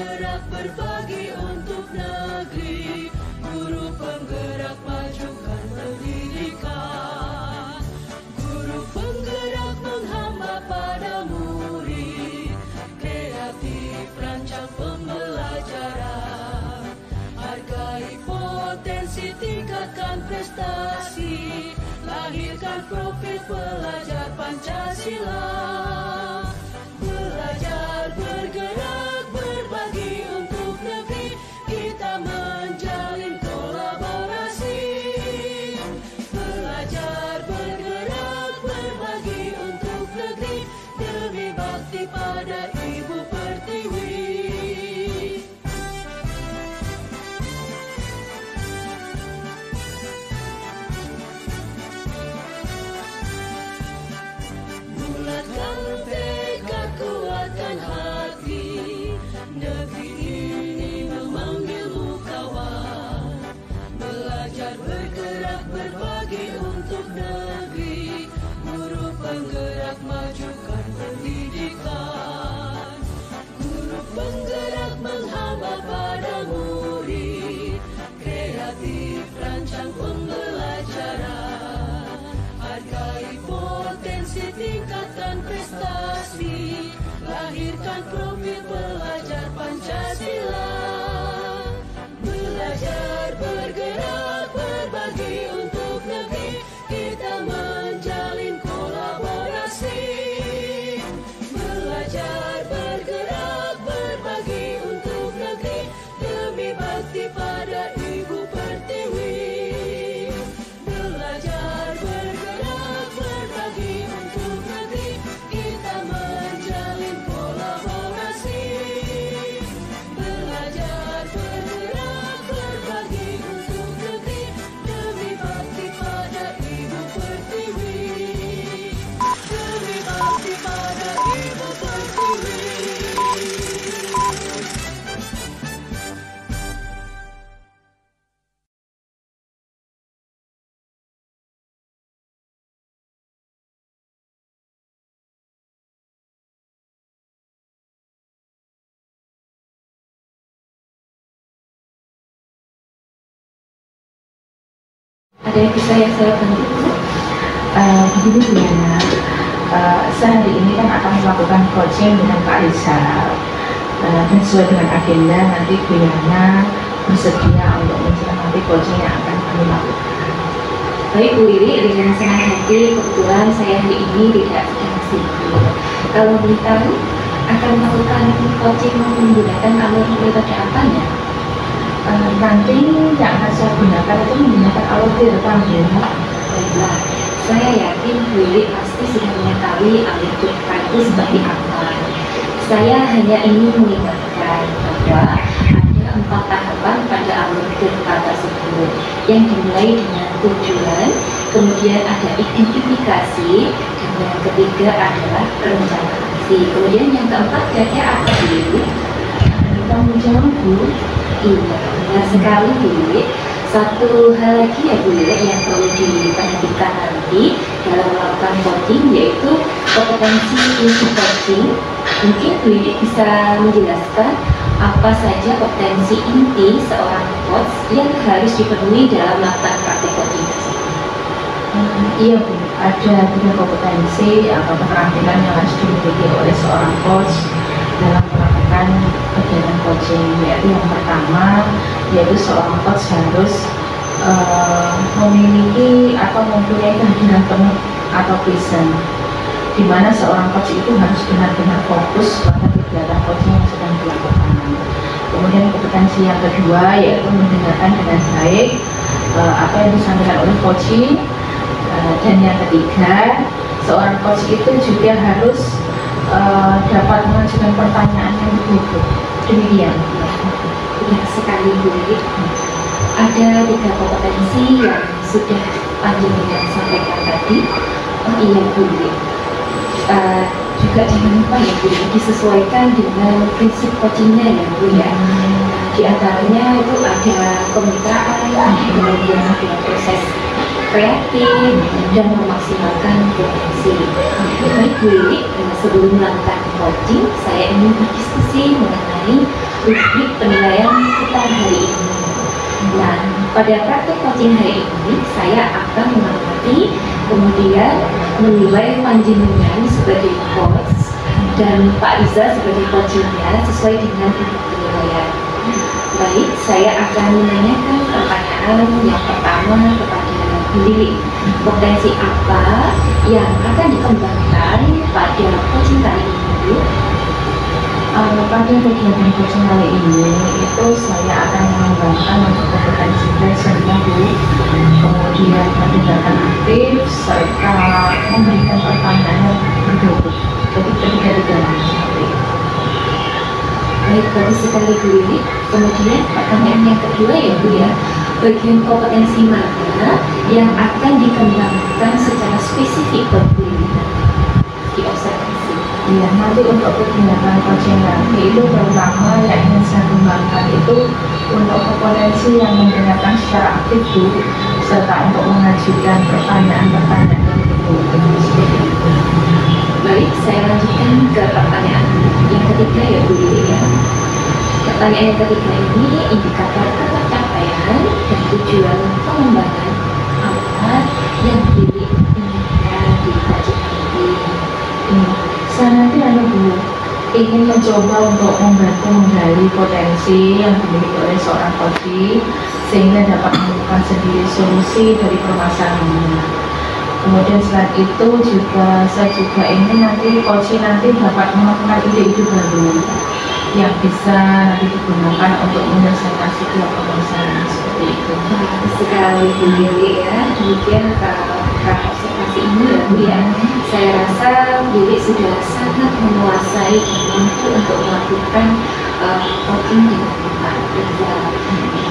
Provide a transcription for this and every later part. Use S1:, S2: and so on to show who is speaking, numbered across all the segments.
S1: penggerak berbagi untuk negeri, guru penggerak majukan pendidikan, guru penggerak menghamba pada murid, kreatif rancang pembelajaran, hargai potensi, tingkatkan prestasi, lahirkan profil pelajar Pancasila. Belajar, bergerak, berbagi untuk negeri, kita menjalin kolaborasi. Belajar, bergerak, berbagi untuk negeri, demi bakti pada Ibu Pertiwi. Bulatkan tekad, kuatkan hati, negeri ini memanggilmu kawan. Belajar, bergerak, berbagi untuk negeri, guru penggerak majukan pendidikan, guru penggerak menghamba pada murid, kreatif rancang pembelajaran, hargai potensi, tingkatkan prestasi, lahirkan profil pelajar Pancasila. Belajar, bergerak, berbagi untuk negeri, kita menjalin kolaborasi. Belajar, bergerak, berbagi untuk negeri, demi bakti pada Ibu Pertiwi. Belajar, bergerak, berbagi untuk negeri, kita menjalin kolaborasi. Belajar, bergerak, berbagi untuk negeri, demi bakti pada Ibu Pertiwi. Demi bakti pada Ibu Pertiwi.
S2: Ada yang bisa saya bantu? Begini Bu Yana, sehari ini kan akan melakukan coaching dengan Kak Rizal, dan sesuai dengan agenda nanti Bu Yana bersedia untuk mencermati coaching yang akan kami lakukan.
S3: Baik Bu Lili, dengan senang hati, kebetulan saya hari ini tidak sedang sibuk. Kalau boleh tahu, akan melakukan coaching menggunakan alur metode apa ya?
S2: Nanti yang akan saya gunakan itu menggunakan alur direkam ya.
S3: Baiklah, saya yakin Bu Lili pasti sudah mengetahui alur direkam itu seperti apa. Saya hanya ingin mengingatkan bahwa ada 4 tahapan pada alur direkam tersebut, yang dimulai dengan tujuan, kemudian ada identifikasi, dan yang ketiga adalah rencana aksi. Kemudian yang keempat kayaknya apa Bu Lili?
S2: Tanggung jawab Bu.
S3: Iya, benar sekali Bu Lili. Satu hal lagi ya Bu Lili yang perlu diperhatikan nanti dalam melakukan coaching, yaitu kompetensi inti coaching. Mungkin Bu Lili bisa menjelaskan apa saja kompetensi inti seorang coach yang harus dipenuhi dalam melakukan praktek coaching tersebut.
S2: Iya Bu, ada 3 kompetensi atau keterampilan yang harus dimiliki oleh seorang coach dalam melakukan kegiatan coaching, yaitu yang pertama yaitu seorang coach harus memiliki atau mempunyai kehadiran penuh atau present, di mana seorang coach itu harus benar-benar fokus pada kegiatan coaching yang sedang dilakukan. Kemudian kompetensi yang kedua yaitu mendengarkan dengan baik apa yang disampaikan oleh coaching, dan yang ketiga seorang coach itu juga harus dapat mengajukan pertanyaan yang betul. Demikian.
S3: Benar sekali Bu Lili. Ada 3 kompetensi yang sudah Panjenengan sampaikan tadi. Oh iya Bu Lili. Juga jangan lupa ya Bu Lili, disesuaikan dengan prinsip coachingnya ya Bu ya. Di antaranya itu ada kemitraan, kemudian ada proses kreatif dan memaksimalkan potensi. Baik Bu Lili, sebelum melakukan coaching, saya ingin berdiskusi mengenai rubrik penilaian kita hari ini. Nah, pada praktek coaching hari ini saya akan mengamati kemudian menilai panjenengan sebagai coach dan Pak Riza sebagai coachingnya sesuai dengan rubrik penilaian. Baik, saya akan menanyakan pertanyaan yang pertama kepada Bu Lili. Potensi apa yang akan dikembangkan pada coaching kali ini, Bu?
S2: Pada kegiatan coaching kali ini itu saya akan mengembangkan untuk kompetensi presentnya Bu, kemudian tindakan aktif serta memberikan pertanyaan yang berbeda. Jadi ketiga-tiganya seperti itu.
S3: Baik, bagus sekali Bu Lili. Kemudian pertanyaan yang kedua ya Bu ya, bagian kompetensi mana yang akan dikembangkan secara spesifik buat Bu Lili di observasi?
S2: Iya, nanti untuk kegiatan coaching nanti itu terutama yang ingin saya kembangkan itu untuk kompetensi yang mendengarkan secara aktif Bu, serta untuk mengajukan pertanyaan-pertanyaan seperti itu.
S3: Baik, saya lanjutkan ke pertanyaan yang ketiga ya Bu Lili ya. Pertanyaan yang ketiga ini indikator pencapaian dan tujuan pengembangan apa yang Bu Lili inginkan di coaching nanti.
S2: Saya nanti Bu ingin mencoba untuk membantu menggali potensi yang dimiliki oleh seorang coach sehingga dapat menemukan sendiri solusi dari permasalahannya. Kemudian selain itu saya juga ingin nanti coach nanti dapat menemukan ide-ide baru yang bisa nanti digunakan untuk menyelesaikan setiap permasalahan seperti itu.
S3: Bagus sekali Bu Lili ya. Demikian observasi ini ya Bu ya. Saya rasa Bu Lili sudah sangat menguasai dan mampu untuk melakukan coaching dengan Pak Riza.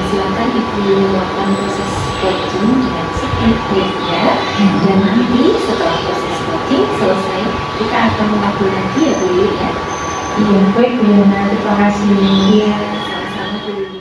S3: Silakan Ibu melakukan proses coaching dengan sebaik-baiknya dan nanti setelah proses coaching selesai kita akan mengaku lagi ya Bu Lili ya.
S2: Iya, baik Bu Yana, terima kasih.
S3: Iya, sama-sama Bu Lili.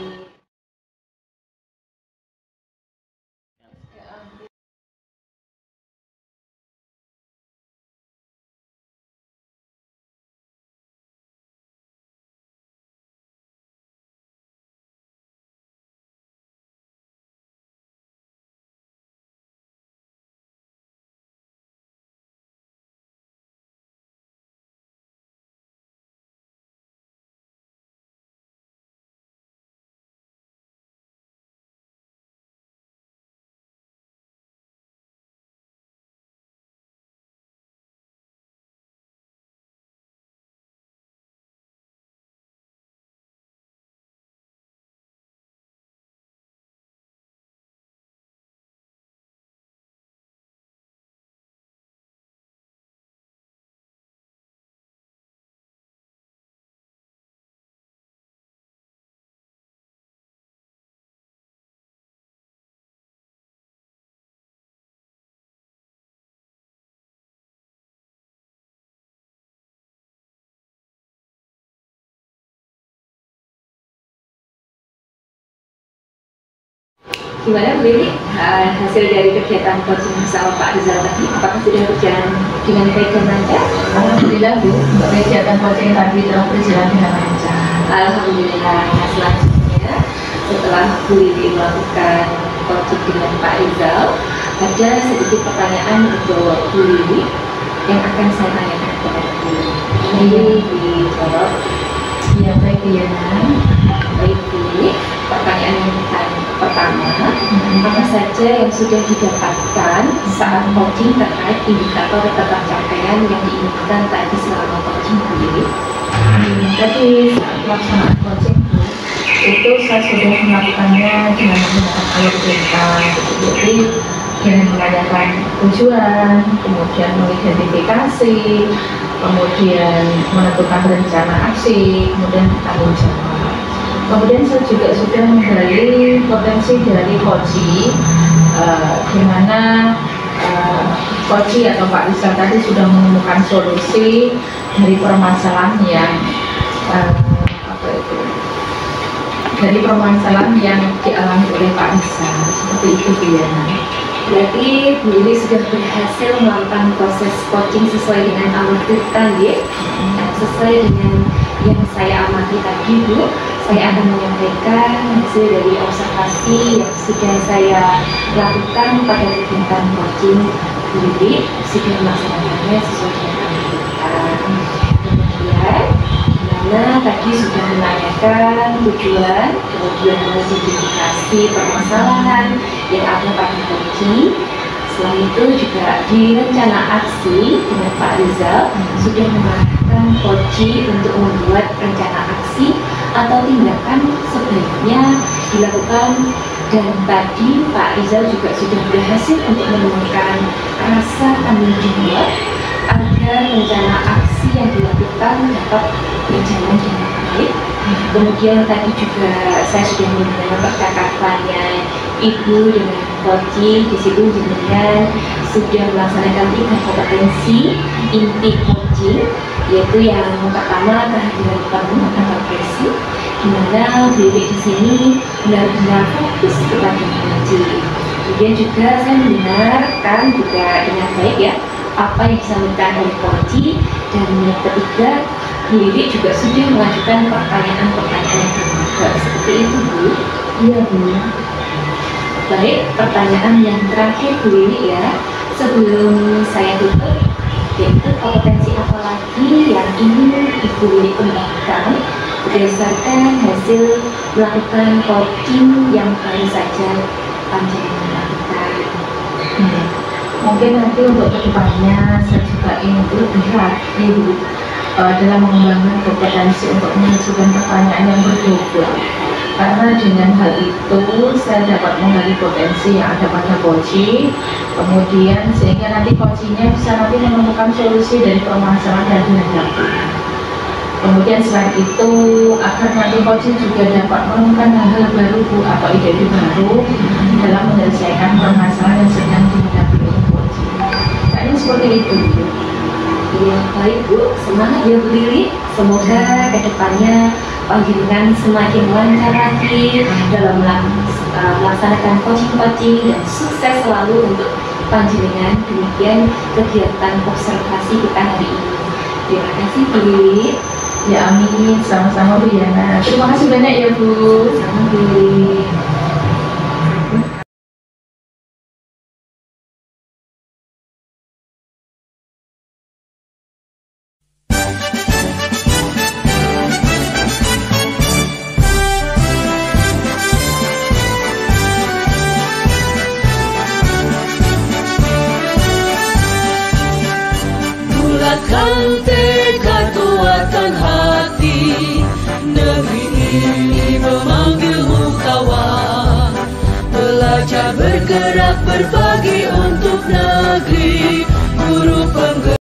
S3: Gimana Bu Lili hasil dari kegiatan coaching bersama Pak Rizal tadi? Apakah sudah berjalan dengan baik dan lancar?
S2: Alhamdulillah Bu, untuk kegiatan coaching tadi telah berjalan dengan lancar.
S3: Alhamdulillah. Nah, selanjutnya setelah Bu Lili melakukan coaching dengan Pak Rizal, ada sedikit pertanyaan untuk Bu Lili yang akan saya tanyakan kepada Bu Lili. Ini dijawab.
S2: Iya, baik Bu Yana.
S3: Baik Bu Lili, pertanyaan yang pertama, apa saja yang sudah didapatkan saat coaching terkait indikator pencapaian yang diinginkan tadi selama coaching Bu Lili?
S2: Tadi saat pelaksanaan coaching Bu, itu saya sudah melakukannya dengan menggunakan alur cerita, jadi dengan menanyakan tujuan, kemudian mengidentifikasi, kemudian menentukan rencana aksi, kemudian tanggung jawab. Kemudian saya juga sudah menggali potensi dari coach, di mana coach atau Pak Rizal tadi sudah menemukan solusi dari permasalahan yang dari permasalahan yang dialami oleh Pak Rizal, seperti itu Bu Yana.
S3: Berarti Bu Lili sudah berhasil melakukan proses coaching sesuai dengan alur cerita ya? Sesuai dengan yang saya amati tadi Bu, Saya akan menyampaikan hasil dari observasi yang sudah saya lakukan pada kegiatan coaching Wiwik, sudah melaksanakannya sesuai dengan kegiatan. Kemudian, mana tadi sudah menanyakan tujuan, kemudian mengidentifikasi permasalahan yang ada pada coaching. Setelah itu juga di rencana aksi dengan Pak Rizal sudah mengarahkan coaching untuk membuat rencana aksi atau tindakan sebaiknya dilakukan, dan tadi Pak Rizal juga sudah berhasil untuk menemukan rasa tanggung jawab agar rencana aksi yang dilakukan dapat berjalan dengan baik. Kemudian tadi juga saya sudah mendengar percakapannya Ibu dengan coaching. Di situ jenengan sudah melaksanakan 3 kompetensi inti coaching, yaitu yang pertama kehadiran penuh atau presisi, di mana Wiwik di sini benar-benar fokus kepada coaching. Kemudian juga saya mendengarkan juga dengan baik ya apa yang disampaikan oleh coaching, dan yang ketiga Wiwik juga sudah mengajukan pertanyaan-pertanyaan yang terbuka. Seperti itu, Bu?
S2: Iya, Bu.
S3: Baik, pertanyaan yang terakhir Bu Wiwik ya, sebelum saya tutup, yaitu kompetensi apa lagi yang ingin Ibu Wiwik kembangkan berdasarkan hasil melakukan coaching yang baru saja panjenengan lakukan.
S2: Mungkin nanti untuk kedepannya saya juga ingin lebih lagi dalam mengembangkan kompetensi untuk mengajukan pertanyaan yang berbeda, karena dengan hal itu saya dapat menggali potensi yang ada pada coaching, kemudian sehingga nanti coachingnya bisa nanti menemukan solusi dari permasalahan yang dihadapi. Kemudian selain itu agar nanti coaching juga dapat menemukan hal-hal baru atau ide-ide baru dalam menyelesaikan permasalahan yang sedang dihadapi oleh coaching. Kayaknya seperti itu.
S3: Ya, baik Bu, semangat ya Bu Wiwik. Semoga kedepannya panjenengan semakin lancar lagi dalam melaksanakan coaching dan sukses selalu untuk panjenengan. Demikian kegiatan observasi kita hari ini. Terima kasih Bu Wiwik.
S2: Ya, amin. Sama-sama Bu Yana. Terima kasih banyak ya Bu.
S3: Sama Bu Wiwik.
S1: Bulatkan tekad, kuatkan hati, negeri ini memanggilmu kawan. Belajar bergerak berbagi.